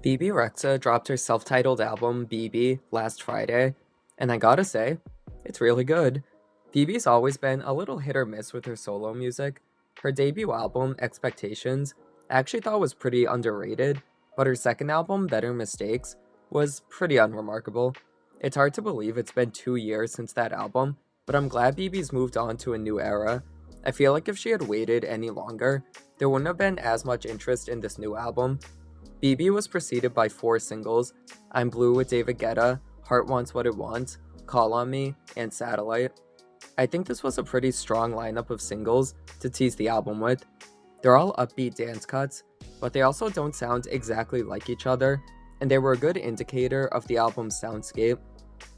Bebe Rexha dropped her self-titled album Bebe last Friday, and I gotta say, it's really good. Bebe's always been a little hit or miss with her solo music. Her debut album, Expectations, I actually thought was pretty underrated, but her second album, Better Mistakes, was pretty unremarkable. It's hard to believe it's been 2 years since that album, but I'm glad Bebe's moved on to a new era. I feel like if she had waited any longer, there wouldn't have been as much interest in this new album. BB was preceded by four singles: I'm Blue with David Guetta, Heart Wants What It Wants, Call on Me, and Satellite. I think this was a pretty strong lineup of singles to tease the album with. They're all upbeat dance cuts, but they also don't sound exactly like each other, and they were a good indicator of the album's soundscape.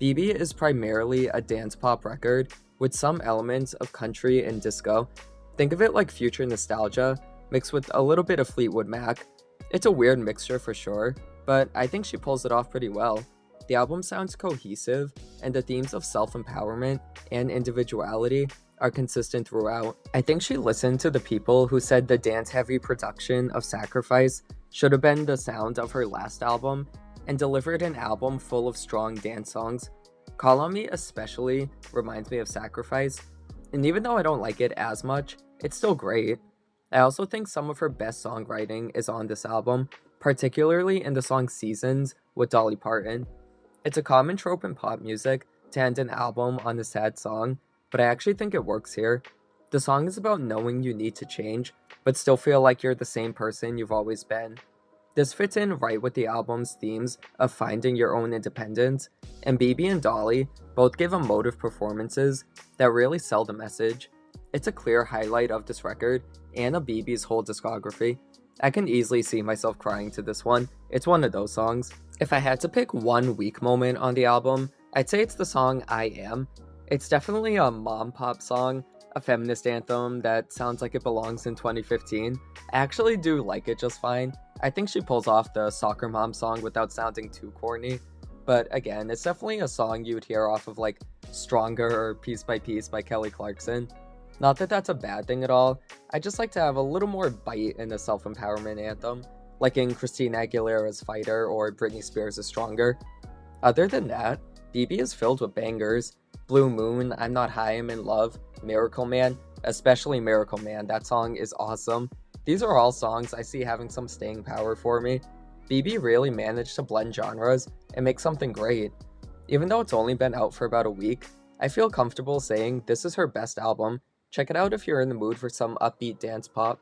BB is primarily a dance pop record with some elements of country and disco. Think of it like future nostalgia mixed with a little bit of Fleetwood Mac. It's a weird mixture for sure, but I think she pulls it off pretty well. The album sounds cohesive, and the themes of self-empowerment and individuality are consistent throughout. I think she listened to the people who said the dance-heavy production of Sacrifice should have been the sound of her last album, and delivered an album full of strong dance songs. Call on Me especially reminds me of Sacrifice, and even though I don't like it as much, it's still great. I also think some of her best songwriting is on this album, particularly in the song Seasons with Dolly Parton. It's a common trope in pop music to end an album on a sad song, but I actually think it works here. The song is about knowing you need to change, but still feel like you're the same person you've always been. This fits in right with the album's themes of finding your own independence, and Bebe and Dolly both give emotive performances that really sell the message. It's a clear highlight of this record and of Bebe's whole discography. I can easily see myself crying to this one. It's one of those songs. If I had to pick one weak moment on the album, I'd say it's the song I Am. It's definitely a mom pop song, a feminist anthem that sounds like it belongs in 2015. I actually do like it just fine. I think she pulls off the soccer mom song without sounding too corny. But again, it's definitely a song you would hear off of like Stronger or Piece by Piece by Kelly Clarkson. Not that that's a bad thing at all, I just like to have a little more bite in a self-empowerment anthem, like in Christina Aguilera's Fighter or Britney Spears' Stronger. Other than that, BB is filled with bangers. Blue Moon, I'm Not High, I'm in Love, Miracle Man, especially Miracle Man, that song is awesome. These are all songs I see having some staying power for me. BB really managed to blend genres and make something great. Even though it's only been out for about a week, I feel comfortable saying this is her best album. Check it out if you're in the mood for some upbeat dance pop.